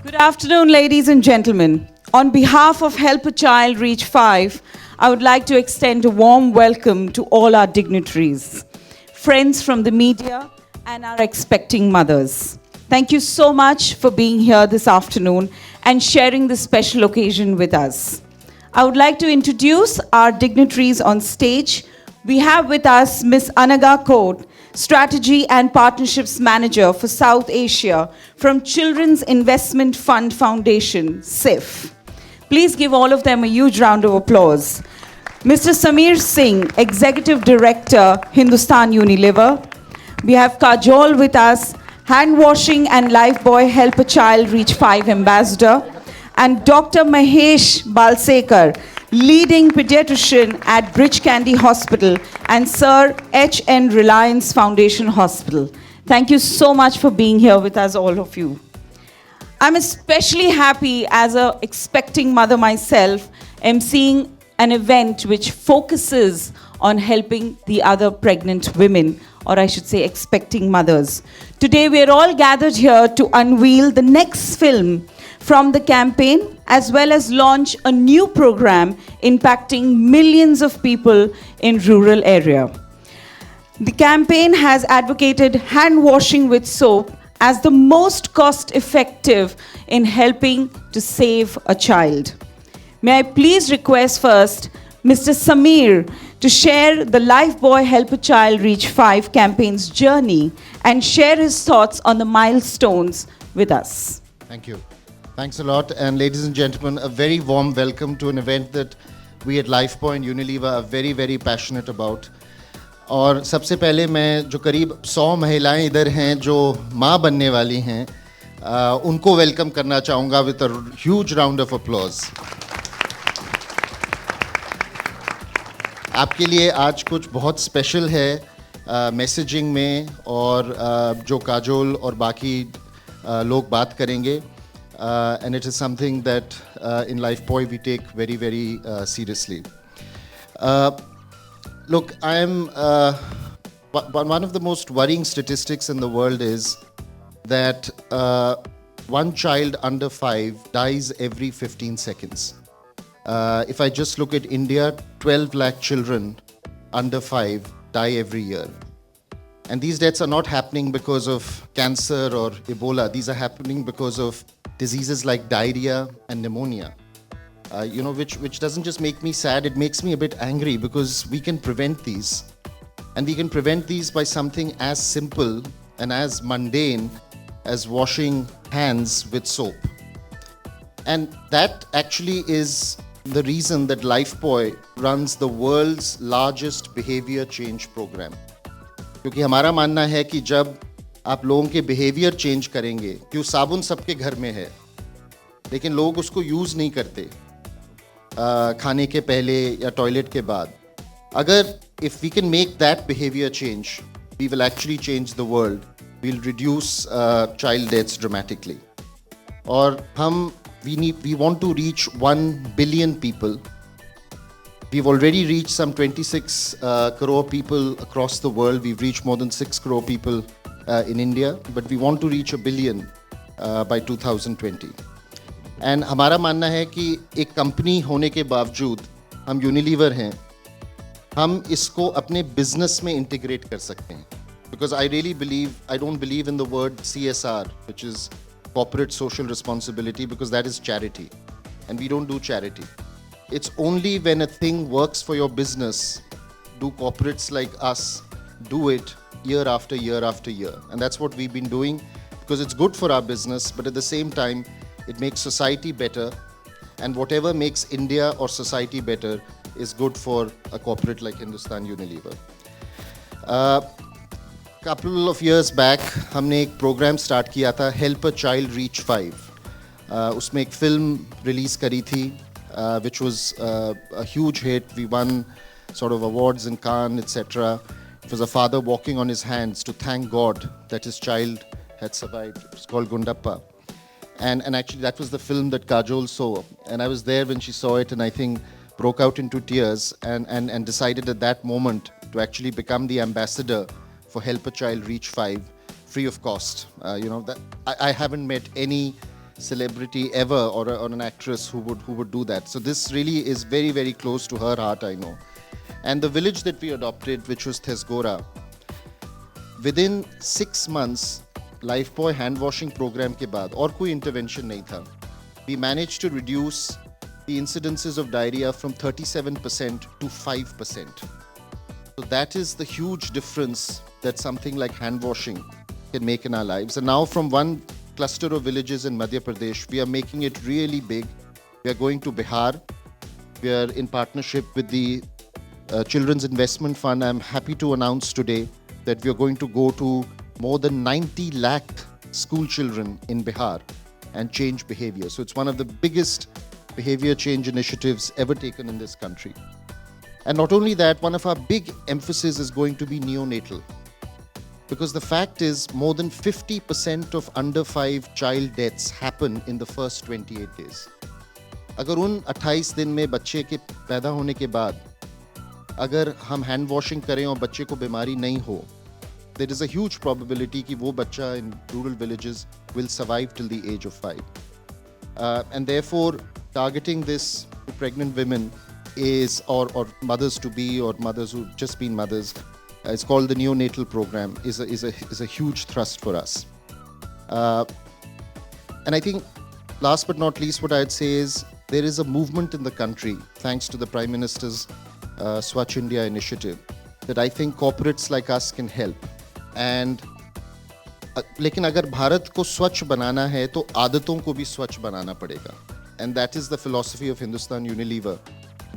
Good afternoon, ladies and gentlemen. On behalf of Help a Child Reach 5, I would like to extend a warm welcome to all our dignitaries, friends from the media, and our expecting mothers. Thank you so much for being here this afternoon and sharing this special occasion with us. I would like to introduce our dignitaries on stage. We have with us Ms. Anaga Kote, Strategy and Partnerships Manager for South Asia from Children's Investment Fund Foundation, SIF. Please give all of them a huge round of applause. Mr. Samir Singh, Executive Director, Hindustan Unilever. We have Kajol with us, Hand Washing and Lifebuoy Help a Child Reach 5 Ambassador. And Dr. Mahesh Balsekar, leading pediatrician at Bridge Candy Hospital and Sir H.N. Reliance Foundation Hospital. Thank you so much for being here with us, all of you. I'm especially happy as an expecting mother myself, emceeing an event which focuses on helping the other pregnant women, or I should say expecting mothers. Today we are all gathered here to unveil the next film from the campaign, as well as launch a new program impacting millions of people in rural area. The campaign has advocated hand washing with soap as the most cost-effective in helping to save a child. May I please request first Mr. Samir to share the Lifebuoy Help a Child Reach 5 campaign's journey and share his thoughts on the milestones with us. Thank you. Thanks a lot. And ladies and gentlemen, a very warm welcome to an event that we at Lifebuoy and Unilever are very, very passionate about. और सबसे पहले मैं जो करीब 100 महिलाएं इधर हैं जो माँ बनने वाली हैं उनको वेलकम करना चाहूँगा with a huge round of applause. आपके लिए आज कुछ बहुत स्पेशल है मैसेजिंग में और जो काजोल और बाकी लोग बात करेंगे. And it is something that in Lifebuoy we take very, very seriously. Look, I am one of the most worrying statistics in the world is that one child under 5 dies every 15 seconds. If I just look at India, 12 lakh children under 5 die every year. And these deaths are not happening because of cancer or Ebola. These are happening because of diseases like diarrhea and pneumonia. Which doesn't just make me sad, it makes me a bit angry because we can prevent these. And we can prevent these by something as simple and as mundane as washing hands with soap. And that actually is the reason that Lifebuoy runs the world's largest behavior change program. क्योंकि हमारा मानना है कि जब आप लोगों के behaviour change करेंगे, क्यों साबुन सबके घर में है लेकिन लोग उसको यूज़ नहीं करते खाने के पहले या टॉयलेट के बाद. अगर if we can make that behaviour change, we will actually change the world. We will reduce child deaths dramatically. और हम we want to reach 1 billion people. We've already reached some 26 crore people across the world. We've reached more than 6 crore people in India, but we want to reach 1 billion by 2020. And हमारा मानना है कि एक company होने के बावजूद हम Unilever हैं, हम इसको अपने बिजनेस में इंटीग्रेट कर सकते हैं. Because I don't believe in the word CSR, which is corporate social responsibility, because that is charity. And we don't do charity. It's only when a thing works for your business do corporates like us do it year after year after year. And that's what we've been doing because it's good for our business, but at the same time, it makes society better. And whatever makes India or society better is good for a corporate like Hindustan Unilever. Couple of years back, हमने एक program start किया था, Help a Child Reach 5. उसमें एक film release करी थी, which was a huge hit. We won sort of awards in Cannes, etc. It was a father walking on his hands to thank God that his child had survived. It was called Gundappa. And actually that was the film that Kajol saw. And I was there when she saw it and I think broke out into tears and decided at that moment to actually become the ambassador for Help a Child Reach 5 free of cost. I haven't met any celebrity ever or an actress who would do that. So this really is very, very close to her heart, I know. And the village that we adopted, which was Thesgora, within 6 months, Lifebuoy hand washing program के बाद और कोई intervention नहीं था. We managed to reduce the incidences of diarrhea from 37% to 5%. So that is the huge difference that something like hand washing can make in our lives. And now from one cluster of villages in Madhya Pradesh, we are making it really big. We are going to Bihar. We are in partnership with the Children's Investment Fund. I'm happy to announce today that we are going to go to more than 90 lakh school children in Bihar and change behavior. So it's one of the biggest behavior change initiatives ever taken in this country. And not only that, one of our big emphasis is going to be neonatal. Because the fact is, more than 50% of under 5 child deaths happen in the first 28 days. अगर उन 28 दिन में बच्चे के पैदा होने के बाद अगर हम हैंड वॉशिंग करें और बच्चे को बीमारी नहीं हो, there is a huge probability कि वो बच्चा in rural villages will survive till the age of 5. And therefore, targeting this to pregnant women is, or mothers to be, or mothers who've just been mothers, it's called the neonatal program, is a huge thrust for us. And I think, last but not least, what I'd say is there is a movement in the country, thanks to the Prime Minister's Swachh India initiative, that I think corporates like us can help. And लेकिन अगर भारत को स्वच्छ बनाना है तो आदतों को भी स्वच्छ बनाना पड़ेगा. And that is the philosophy of Hindustan Unilever,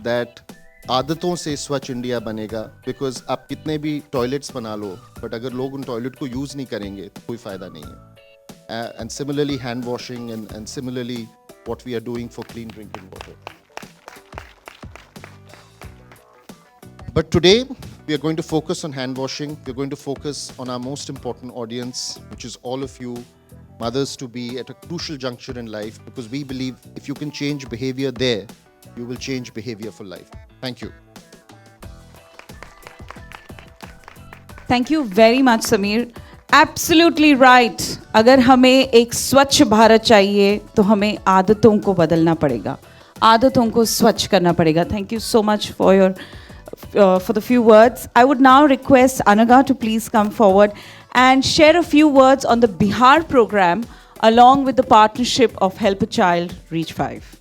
that आदतों से स्वच्छ इंडिया बनेगा. Because आप कितने भी टॉयलेट्स बना लो, but अगर लोग उन टॉयलेट को यूज नहीं करेंगे तो कोई फायदा नहीं है. And similarly hand washing and similarly what we are doing for clean drinking water. But today we are going to focus on hand washing. We're going to focus on our most important audience, which is all of you, mothers to be, at a crucial juncture in life, because we believe if you can change behavior there, you will change behavior for life. Thank you. Thank you very much, Sameer. Absolutely right. अगर हमें एक स्वच्छ भारत चाहिए तो हमें आदतों को बदलना पड़ेगा, आदतों को स्वच्छ करना पड़ेगा. Thank you so much for the few words. I would now request Anaga to please come forward and share a few words on the Bihar program along with the partnership of Help a Child Reach 5.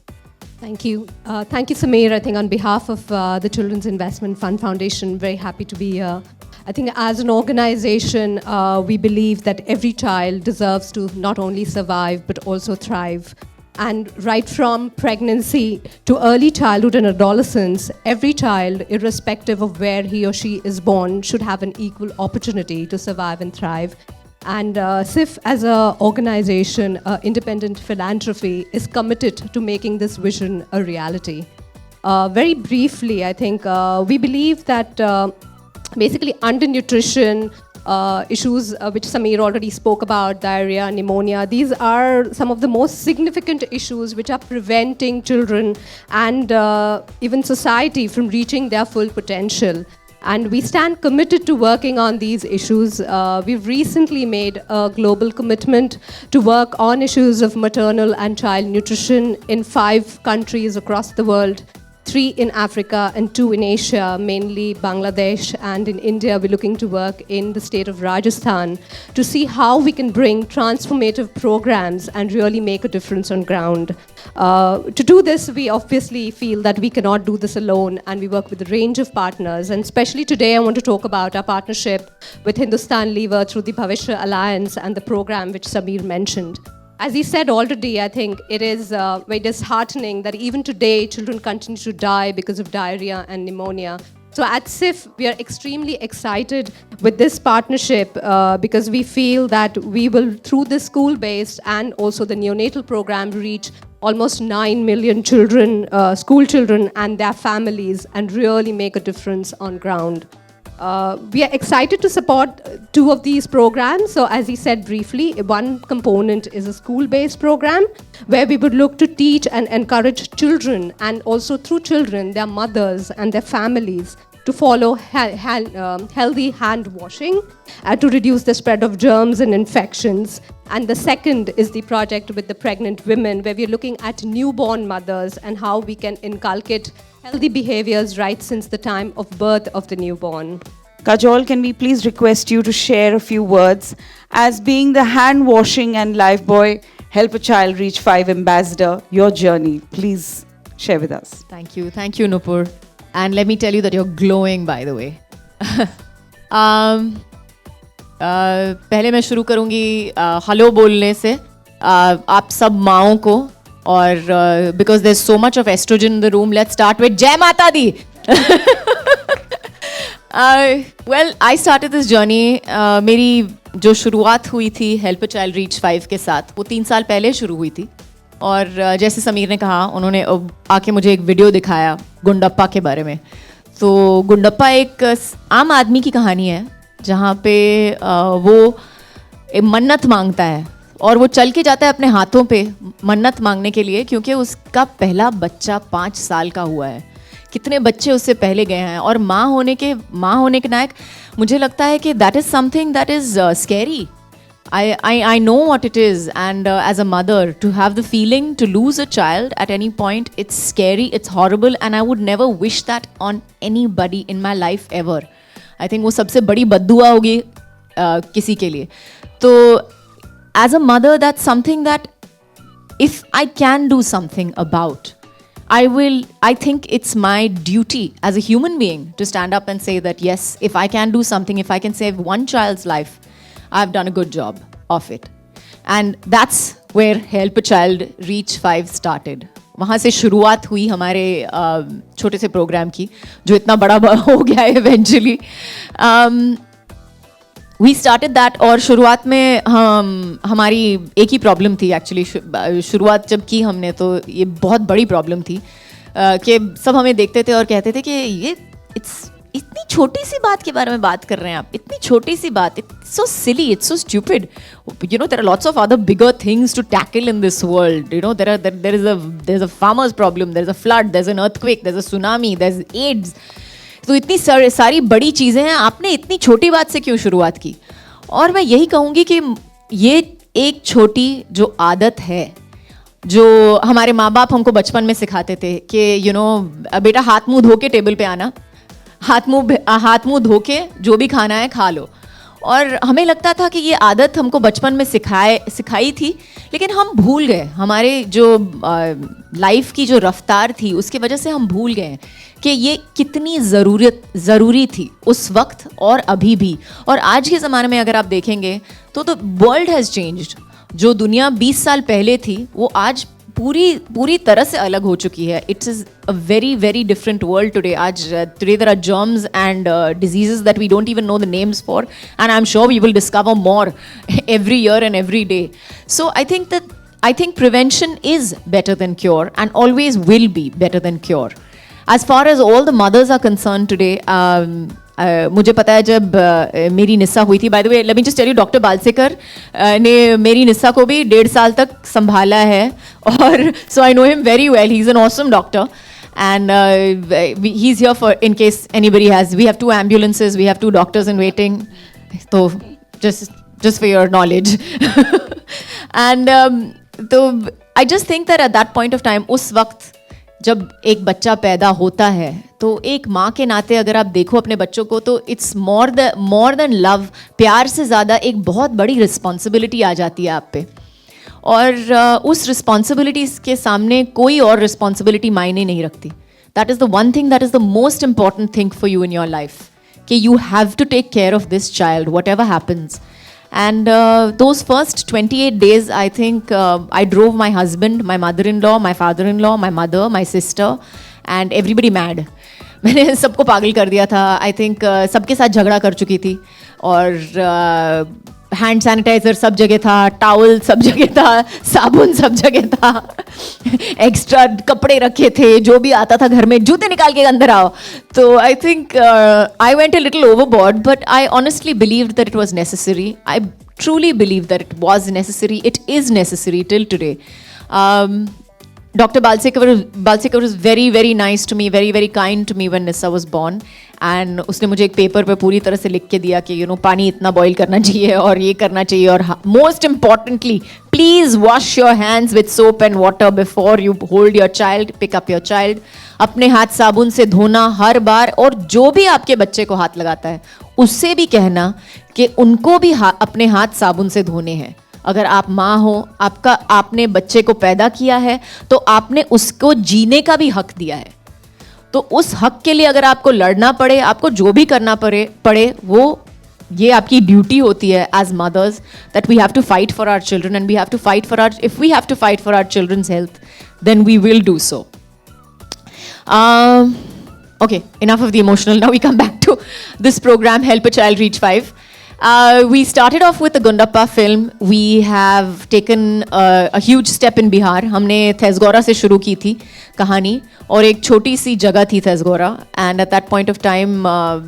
Thank you. Thank you, Sameer. I think on behalf of the Children's Investment Fund Foundation, very happy to be here. I think as an organization, we believe that every child deserves to not only survive, but also thrive. And right from pregnancy to early childhood and adolescence, every child, irrespective of where he or she is born, should have an equal opportunity to survive and thrive. And SIF as an organization, independent philanthropy, is committed to making this vision a reality. Very briefly, I think we believe that basically undernutrition, issues which Sameer already spoke about, diarrhea, pneumonia, these are some of the most significant issues which are preventing children and even society from reaching their full potential. And we stand committed to working on these issues. We've recently made a global commitment to work on issues of maternal and child nutrition in 5 countries across the world. 3 in Africa and 2 in Asia, mainly Bangladesh, and in India we're looking to work in the state of Rajasthan to see how we can bring transformative programs and really make a difference on ground. To do this, we obviously feel that we cannot do this alone, and we work with a range of partners, and especially today I want to talk about our partnership with Hindustan Lever through the Bhavishya Alliance and the program which Sameer mentioned. As he said already, I think it is very disheartening that even today children continue to die because of diarrhea and pneumonia. So at SIF, we are extremely excited with this partnership because we feel that we will, through the school-based and also the neonatal program, reach almost 9 million children, school children and their families, and really make a difference on ground. We are excited to support 2 of these programs. So as he said briefly, one component is a school-based program where we would look to teach and encourage children, and also through children, their mothers and their families, to follow healthy hand washing to reduce the spread of germs and infections. And the second is the project with the pregnant women, where we're looking at newborn mothers and how we can inculcate healthy behaviors right since the time of birth of the newborn. Kajol, can we please request you to share a few words as being the hand washing and Lifebuoy Help a Child Reach 5 ambassador, your journey. Please share with us. Thank you, Nupur. And let me tell you that you're glowing, by the way. पहले मैं शुरू करूँगी hello बोलने से आप सब माओं को और because there's so much of estrogen in the room, let's start with जय माता दी. Well, I started this journey. मेरी जो शुरुआत हुई थी हेल्प अ चाइल्ड रीच 5 के साथ, वो 3 साल पहले शुरू हुई थी. और जैसे समीर ने कहा, उन्होंने आके मुझे एक वीडियो दिखाया गुंडप्पा के बारे में. तो गुंडप्पा एक आम आदमी की कहानी है जहाँ पे वो मन्नत मांगता है और वो चल के जाता है अपने हाथों पे मन्नत मांगने के लिए, क्योंकि उसका पहला बच्चा 5 साल का हुआ है. कितने बच्चे उससे पहले गए हैं. और माँ होने के नायक मुझे लगता है कि that is something that is scary. I know what it is, and as a mother, to have the feeling to lose a child at any point, it's scary, it's horrible, and I would never wish that on anybody in my life ever. I think वो सबसे बड़ी बद्दुआ होगी किसी के लिए. तो as a mother, that's something that if I can do something about, I think it's my duty as a human being to stand up and say that yes, if I can do something, if I can save one child's life, I've done a good job of it. And that's where Help a Child Reach 5 started. वहाँ से शुरुआत हुई हमारे छोटे से programme की, जो इतना बड़ा हो गया है eventually. We started that, और शुरुआत में हमारी एक ही प्रॉब्लम थी एक्चुअली. शुरुआत जब की हमने तो ये बहुत बड़ी प्रॉब्लम थी कि सब हमें देखते थे और कहते थे कि ये इतनी छोटी सी बात के बारे में बात कर रहे हैं आप, इतनी छोटी सी बात, it's so silly, it's so stupid. You know, there are lots of other bigger things to tackle in this world. You know, there's a farmer's problem, there's a flood, there's an earthquake, there's a tsunami, there's AIDS. तो इतनी सारी बड़ी चीज़ें हैं, आपने इतनी छोटी बात से क्यों शुरुआत की? और मैं यही कहूँगी कि ये एक छोटी जो आदत है जो हमारे माँ बाप हमको बचपन में सिखाते थे कि you know, बेटा हाथ मुंह धो के टेबल पे आना, हाथ मुंह धो के जो भी खाना है खा लो. और हमें लगता था कि ये आदत हमको बचपन में सिखाई थी, लेकिन हम भूल गए. हमारे जो लाइफ की जो रफ्तार थी उसकी वजह से हम भूल गए कि ये कितनी ज़रूरी थी उस वक्त और अभी भी. और आज के ज़माने में अगर आप देखेंगे तो वर्ल्ड हैज़ चेंज्ड. जो दुनिया 20 साल पहले थी वो आज पूरी तरह से अलग हो चुकी है. It's is a very very different world today. Today there are germs and diseases that we don't even know the names for, and I am sure we will discover more every year and every day. So I think prevention is better than cure, and always will be better than cure. As far as all the mothers are concerned today, मुझे पता है जब मेरी निस्सा हुई थी, by the way let me just tell you, doctor Balsekar ने मेरी निस्सा को भी 1.5 साल तक संभाला है. और so I know him very well. He is an awesome doctor, and he's here for in case anybody has. We have 2 ambulances, we have 2 doctors in waiting. So just for your knowledge. And so I just think that at that point of time, उस वक्त जब एक बच्चा पैदा होता है तो एक माँ के नाते अगर आप देखो अपने बच्चों को तो इट्स मोर देन लव. प्यार से ज़्यादा एक बहुत बड़ी रिस्पॉन्सिबिलिटी आ जाती है आप पे, और उस रिस्पॉन्सिबिलिटीज़ के सामने कोई और रिस्पॉन्सिबिलिटी मायने नहीं रखती. That is the one thing that is the most important thing for you in your life, कि you have to take care of this child whatever happens. And those first 28 days, I think I drove my husband, my mother-in-law, my father-in-law, my mother, my sister, and everybody mad. मैंने सबको पागल कर दिया था. I think सबके साथ झगड़ा कर चुकी थी, और हैंड सैनिटाइज़र सब जगह था, टावल सब जगह था, साबुन सब जगह था, एक्स्ट्रा कपड़े रखे थे, जो भी आता था घर में जूते निकाल के अंदर आओ. तो I think I went a little overboard, but I honestly believed that it was necessary. I truly believe that it was necessary. It is necessary till today. Dr. Balsekar was very, very nice to me, very, very kind to me when Nissa was born. And उसने मुझे एक paper पे पूरी तरह से लिख के दिया कि पानी इतना बॉईल करना चाहिए और ये करना चाहिए, और most importantly please wash your hands with soap and water before you hold your child, pick up your child. अपने हाथ साबुन से धोना हर बार, और जो भी आपके बच्चे को हाथ लगाता है उससे भी कहना कि उनको भी अपने हाथ साबुन से धोने हैं. अगर आप माँ हो, आपने बच्चे को पैदा किया है, तो आपने उसको जीने का भी हक दिया है. तो उस हक के लिए अगर आपको लड़ना पड़े, आपको जो भी करना पड़े वो ये आपकी ड्यूटी होती है as mothers, that we have to fight for our children and we have to fight for our, if we have to fight for our children's health, then we will do so. Okay, enough of the emotional. Now we come back to this program, Help a Child Reach 5. We started off with the Gundappa film. We have taken a huge step in Bihar. हमने थेसगोरा से शुरू की थी कहानी, और एक छोटी सी जगह थी थेसगोरा. And at that point of time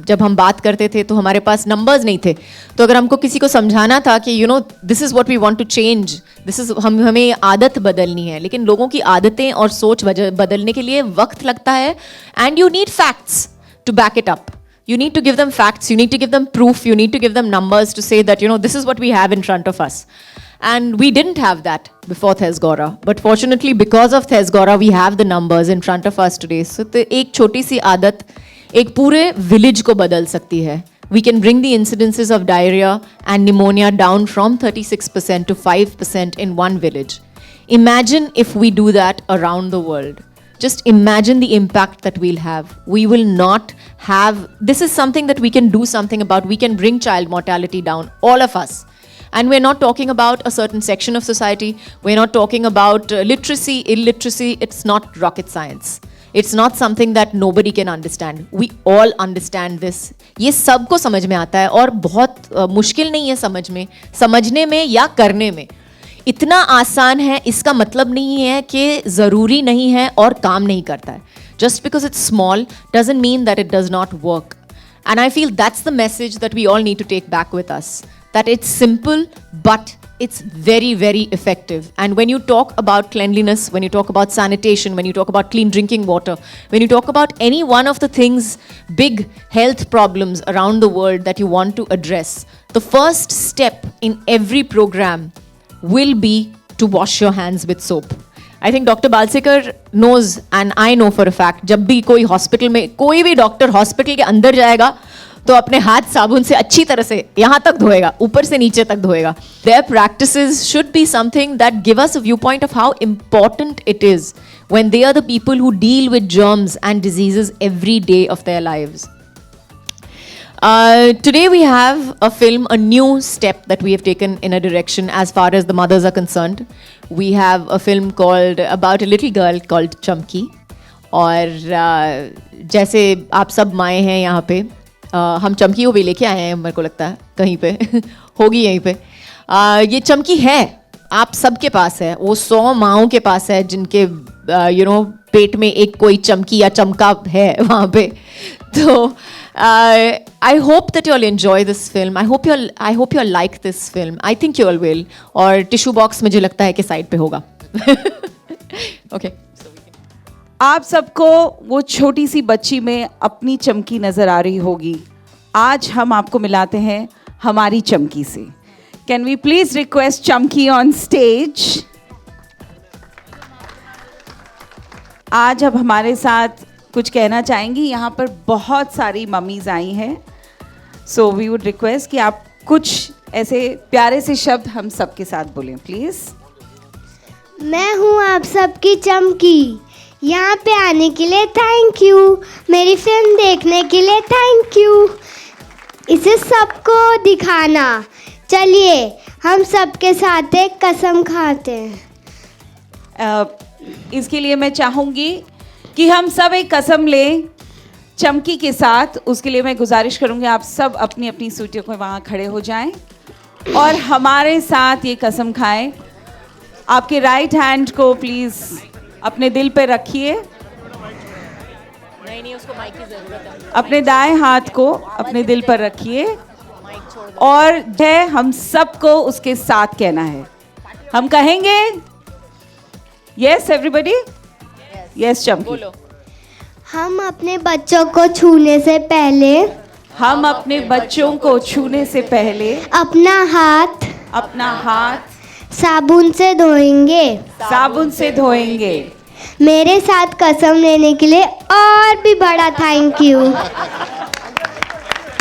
जब हम बात करते थे तो हमारे पास नंबर्स नहीं थे. तो अगर हमको किसी को समझाना था कि this is what we want to change, this is हमें आदत बदलनी है, लेकिन लोगों की आदतें और सोच बदलने के लिए वक्त लगता है. And you need facts to back it up. You need to give them facts, you need to give them proof, you need to give them numbers to say that, this is what we have in front of us. And we didn't have that before Thesgora. But fortunately, because of Thesgora, we have the numbers in front of us today. So, एक छोटी सी आदत एक पूरे village को बदल सकती है. We can bring the incidences of diarrhea and pneumonia down from 36% to 5% in one village. Imagine if we do that around the world. Just imagine the impact that we'll have. We will not have, this is something that we can do something about. We can bring child mortality down, all of us. And we're not talking about a certain section of society. We're not talking about literacy, illiteracy. It's not rocket science. It's not something that nobody can understand. We all understand this. ये सबको समझ में आता है, और बहुत मुश्किल नहीं है समझने में या करने में. इतना आसान है, इसका मतलब नहीं है कि ज़रूरी नहीं है और काम नहीं करता है. Just because it's small doesn't mean that it does not work. And I feel that's the message that we all need to take back with us. That it's simple, but it's very, very effective. And when you talk about cleanliness, when you talk about sanitation, when you talk about clean drinking water, when you talk about any one of the things, big health problems around the world that you want to address, the first step in every program will be to wash your hands with soap. I think Dr. Balsekar knows, and I know for a fact, जब भी कोई hospital में, कोई भी doctor hospital के अंदर जाएगा तो अपने हाथ साबुन से अच्छी तरह से यहाँ तक धोएगा, ऊपर से नीचे तक धोएगा. Their practices should be something that give us a viewpoint of how important it is when they are the people who deal with germs and diseases every day of their lives. Today we have a film, a new step that we have taken in a direction as far as the mothers are concerned. We have a film called, about a little girl called Chamki. और जैसे आप सब माएँ हैं यहाँ पे, हम चमकी को भी लेके आए हैं, मेरे को लगता है कहीं पे होगी यहीं पे. ये चमकी है, आप सबके पास है, वो 100 माँओं के पास है जिनके पेट में एक कोई चमकी या चमका है वहाँ पे. तो I hope that you all enjoy this film. I hope you all like this film. I think you all will. और टिश्यू बॉक्स मुझे लगता है कि साइड पे होगा. Okay. आप सबको वो छोटी सी बच्ची में अपनी चमकी नजर आ रही होगी. आज हम आपको मिलाते हैं हमारी चमकी से. Can we please request Chamki on stage? आज अब हमारे साथ कुछ कहना चाहेंगी. यहाँ पर बहुत सारी मम्मीज आई हैं. So we would request कि आप कुछ ऐसे प्यारे से शब्द हम सबके साथ बोलें प्लीज. मैं हूँ आप सबकी चमकी. यहाँ पे आने के लिए थैंक यू. मेरी फिल्म देखने के लिए थैंक यू. इसे सबको दिखाना. चलिए हम सबके साथ एक कसम खाते हैं. इसके लिए मैं चाहूँगी कि हम सब एक कसम लें चमकी के साथ. उसके लिए मैं गुजारिश करूँगी आप सब अपनी अपनी सीटों को वहाँ खड़े हो जाएं और हमारे साथ ये कसम खाएं. आपके राइट हैंड को प्लीज़ अपने दिल पे रखिए. नहीं, उसको माइक की ज़रूरत है. अपने दाएं हाथ को अपने दिल पर रखिए और है हम सबको उसके साथ कहना है. हम कहेंगे यस एवरीबॉडी. यस चमकी. बोलो. हम अपने बच्चों को छूने से पहले हम अपने बच्चों को छूने से पहले अपना हाथ साबुन से धोएंगे। मेरे साथ कसम लेने के लिए और भी बड़ा thank you.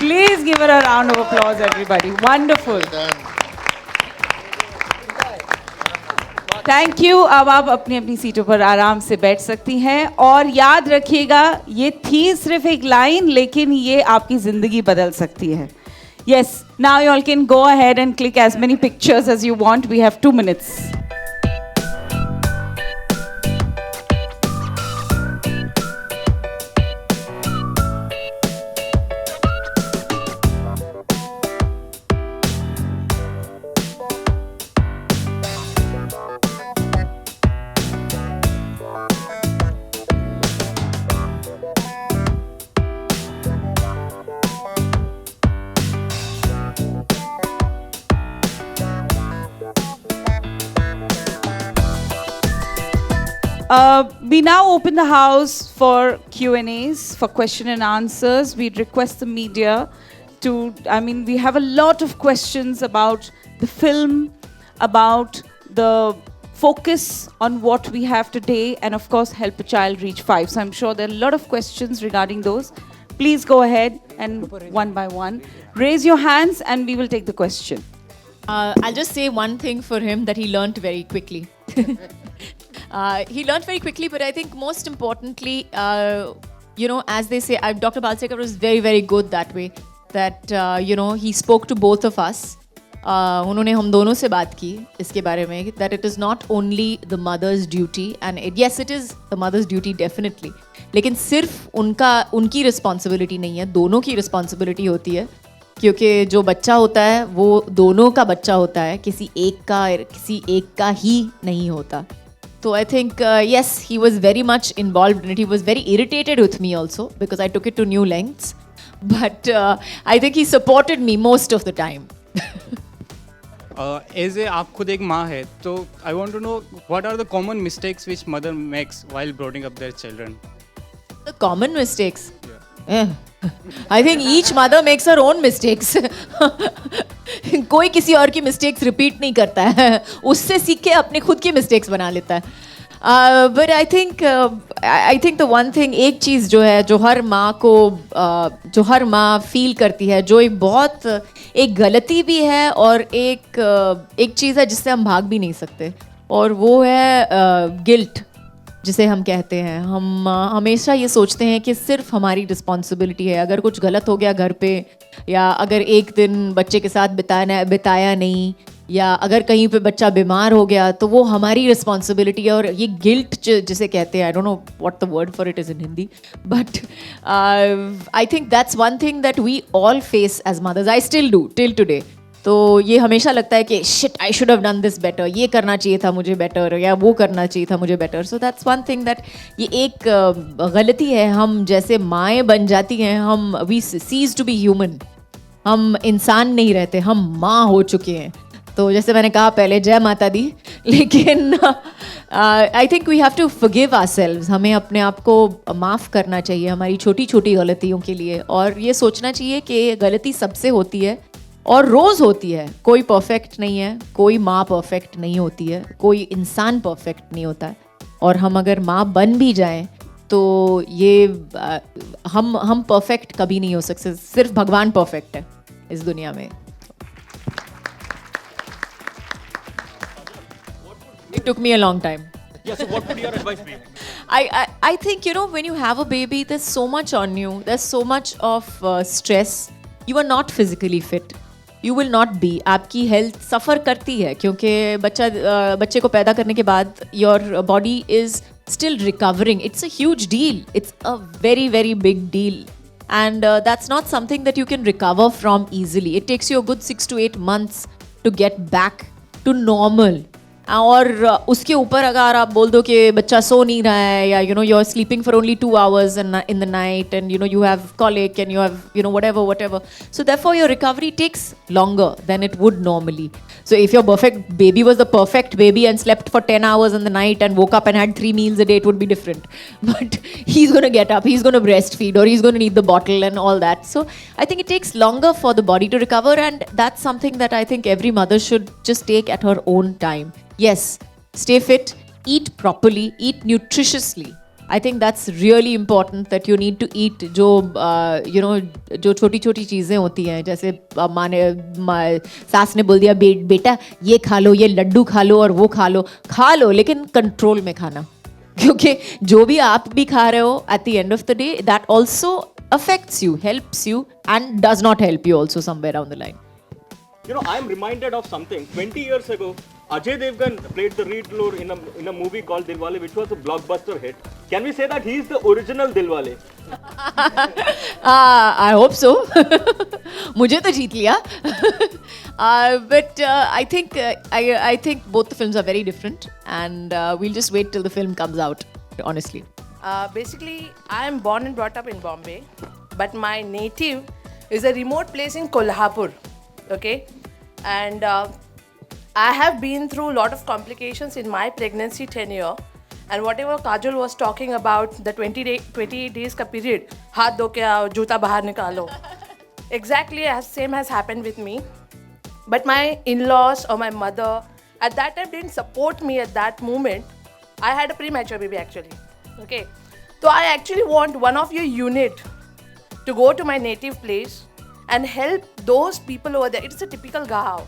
Please give her a round of applause, everybody. Wonderful. Thank you. अब आप अपनी अपनी सीटों पर आराम से बैठ सकती हैं और याद रखिएगा ये थी सिर्फ एक लाइन, लेकिन ये आपकी जिंदगी बदल सकती है। Yes, now you all can go ahead and click as many pictures as you want. We have 2 minutes. We now open the house for Q&As, for question and answers. We'd request the media to, we have a lot of questions about the film, about the focus on what we have today, and of course, help a child reach 5. So I'm sure there are a lot of questions regarding those. Please go ahead and one by one, raise your hands and we will take the question. I'll just say one thing for him that he learnt very quickly. He learned very quickly, but I think most importantly, as they say, Dr. Balsekar was very, very good that way. That, he spoke to both of us. उन्होंने हम दोनों से बात की इसके बारे में that it is not only the mother's duty, and yes, it is the mother's duty definitely. लेकिन सिर्फ उनकी responsibility नहीं है, दोनों की responsibility होती है. क्योंकि जो बच्चा होता है वो दोनों का बच्चा होता है, किसी एक का ही नहीं होता. So I think, yes, he was very much involved in it. He was very irritated with me also because I took it to new lengths. But I think he supported me most of the time. As आप खुद एक माँ है, तो I want to know what are the common mistakes which mother makes while bringing up their children? The common mistakes? Yeah. I think each mother makes her own mistakes. कोई किसी और की mistakes repeat नहीं करता है, उससे सीख के अपने खुद की mistakes बना लेता है. But I think the one thing, एक चीज़ जो है जो हर माँ feel करती है, जो एक गलती भी है और एक चीज़ है जिससे हम भाग भी नहीं सकते, और वो है guilt, जिसे हम कहते हैं. हम हमेशा ये सोचते हैं कि सिर्फ हमारी रिस्पॉन्सिबिलिटी है. अगर कुछ गलत हो गया घर पे, या अगर एक दिन बच्चे के साथ बिताया नहीं, या अगर कहीं पे बच्चा बीमार हो गया, तो वो हमारी रिस्पॉन्सिबिलिटी है. और ये गिल्ट जिसे कहते हैं, I don't know what the word for it is in Hindi, but I think that's one thing that we all face as mothers. I still do till today. तो ये हमेशा लगता है कि shit, I should have done this better, ये करना चाहिए था मुझे बेटर, या वो करना चाहिए था मुझे better. So that's one thing that ये एक गलती है. हम जैसे माएँ बन जाती हैं, हम we cease to be human, हम इंसान नहीं रहते, हम माँ हो चुके हैं. तो जैसे मैंने कहा पहले, जय माता दी. लेकिन I think we have to forgive ourselves. हमें अपने आप को माफ़ करना चाहिए हमारी छोटी छोटी गलतियों के लिए, और ये सोचना चाहिए कि गलती सबसे होती है और रोज़ होती है. कोई परफेक्ट नहीं है, कोई माँ परफेक्ट नहीं होती है, कोई इंसान परफेक्ट नहीं होता है. और हम अगर माँ बन भी जाएं तो ये हम परफेक्ट कभी नहीं हो सकते. सिर्फ भगवान परफेक्ट है इस दुनिया में. It took me a long time. Yeah, so what would your advice be? I think, when you have a baby, there's so much on you. There's so much of stress. You are not physically fit. You will not be. आपकी health suffer करती है, क्योंकि बच्चे को पैदा करने के बाद your body is still recovering. It's a huge deal. It's a very, very big deal. And that's not something that you can recover from easily. It takes you a good 6 to 8 months to get back to normal. और उसके ऊपर अगर आप बोल दो कि बच्चा सो नहीं रहा है, या you are sleeping for only 2 hours in the night, and you have colic, and you have whatever, so therefore your recovery takes longer than it would normally. So if your perfect baby was the perfect baby and slept for 10 hours in the night and woke up and had 3 meals a day, it would be different. But he's going to get up, he's going to breastfeed, or he's going to need the bottle and all that. So I think it takes longer for the body to recover, and that's something that I think every mother should just take at her own time. Yes, stay fit, eat properly, eat nutritiously. I think that's really important, that you need to eat जो जो छोटी छोटी चीज़ें होती हैं, जैसे माँ ने सास ने बोल दिया बेटा ये खा लो, ये लड्डू खा लो और वो खा लो लेकिन कंट्रोल में खाना, क्योंकि जो भी आप भी खा रहे हो at the end of the day that also affects you, helps you and does not help you also somewhere down the line. You know, I am reminded of something. 20 years ago, Ajay Devgan played the lead role in a movie called Dilwale, which was a blockbuster hit. Can we say that he is the original Dilwale? I hope so. मुझे तो जीत लिया. But I think both the films are very different, and we'll just wait till the film comes out. Honestly. Basically, I am born and brought up in Bombay, but my native is a remote place in Kolhapur. Okay, and I have been through a lot of complications in my pregnancy tenure, and whatever Kajol was talking about, the 28 days ka period, हाथ धो के आओ, जूता बाहर निकालो. Exactly same has happened with me. But my in-laws or my mother at that time didn't support me at that moment. I had a premature baby actually. Okay, so I actually want one of your unit to go to my native place and help those people over there. It's a typical gaon.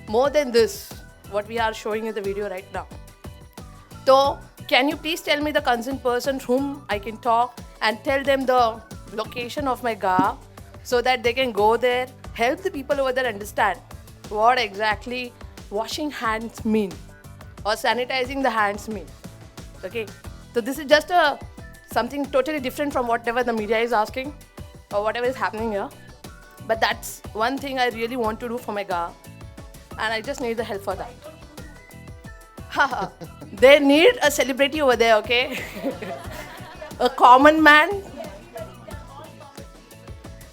More than this, what we are showing in the video right now. So, can you please tell me the concerned person whom I can talk and tell them the location of my gaon so that they can go there, help the people over there understand what exactly washing hands mean or sanitizing the hands mean. Okay, so this is just something totally different from whatever the media is asking or whatever is happening here. But that's one thing I really want to do for my gaon, and I just need the help for that. They need a celebrity over there, okay? A common man.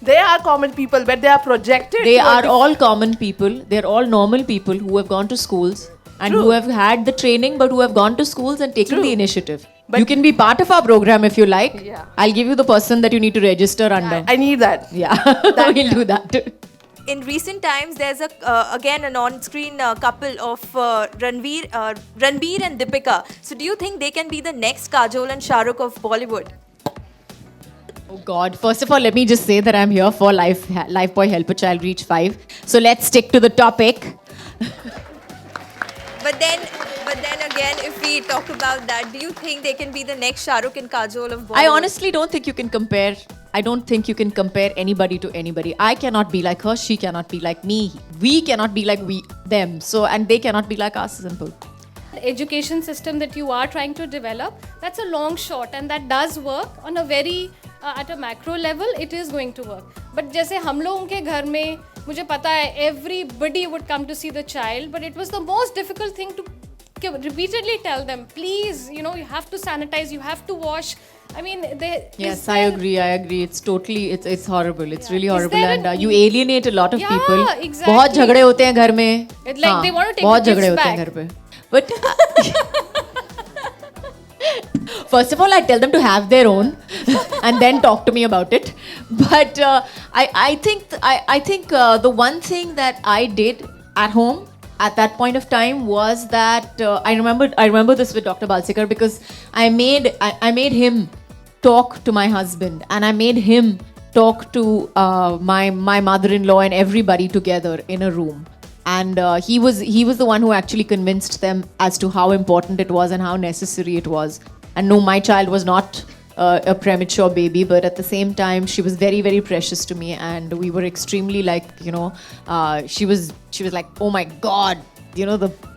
They are common people, but they are projected. They are all common people. They're all normal people who have gone to schools and who have had the training, but who have gone to schools and taken the initiative. But you can be part of our program if you like. Yeah. I'll give you the person that you need to register under. I need that. Yeah, we'll do that. In recent times, there's again an on-screen couple of Ranbir and Deepika. So do you think they can be the next Kajol and Shah Rukh of Bollywood? Oh God, first of all, let me just say that I'm here for Lifebuoy Help a Child Reach 5. So let's stick to the topic. But then again, if we talk about that, do you think they can be the next Shah Rukh and Kajol of Bollywood? I honestly don't think you can compare. I don't think you can compare anybody to anybody. I cannot be like her. She cannot be like me. We cannot be like them. So, and they cannot be like us. Simple. The education system that you are trying to develop, that's a long shot, and that does work on a very at a macro level. It is going to work. But जैसे हम लोगों के घर में मुझे पता है everybody would come to see the child, but it was the most difficult thing to repeatedly tell them, please, you have to sanitize, you have to wash. I mean, yes, I agree. It's totally, it's horrible. It's really horrible, and you alienate a lot of people. Yeah, exactly. बहुत झगड़े होते हैं घर में. It's like they want to take बहुत the झगड़े gifts होते हैं back. घर पे. But first of all, I tell them to have their own, and then talk to me about it. But I think the one thing that I did at home at that point of time was that I remember this with Dr. Balsekar, because I made him talk to my husband, and I made him talk to my mother-in-law and everybody together in a room. And he was the one who actually convinced them as to how important it was and how necessary it was. And no, my child was not a premature baby, but at the same time, she was very, very precious to me, and we were extremely she was like, oh my God,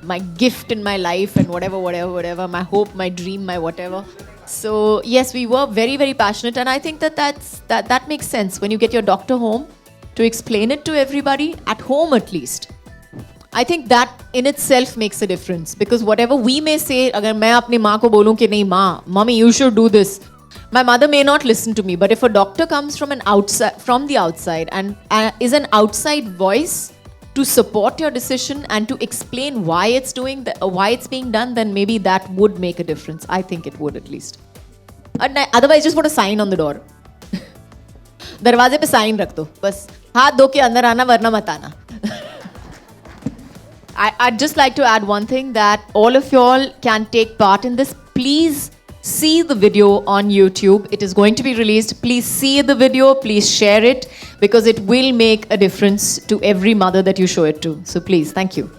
my gift in my life, and whatever, my hope, my dream, my whatever. So yes, we were very, very passionate, and I think that makes sense when you get your doctor home to explain it to everybody at home at least. I think that in itself makes a difference, because whatever we may say, अगर मैं अपनी माँ को बोलूँ कि नहीं माँ, mommy, you should do this, my mother may not listen to me. But if a doctor comes from the outside and is an outside voice, to support your decision and to explain why it's being done, then maybe that would make a difference. I think it would, at least. Otherwise, just put a sign on the door. दरवाजे पे sign रख दो, बस हाथ धो के अंदर आना वरना मत आना. I'd just like to add one thing, that all of y'all can take part in this. Please see the video on YouTube. It is going to be released. Please see the video. Please share it, because it will make a difference to every mother that you show it to. So please, thank you.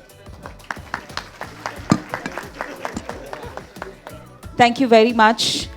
Thank you very much.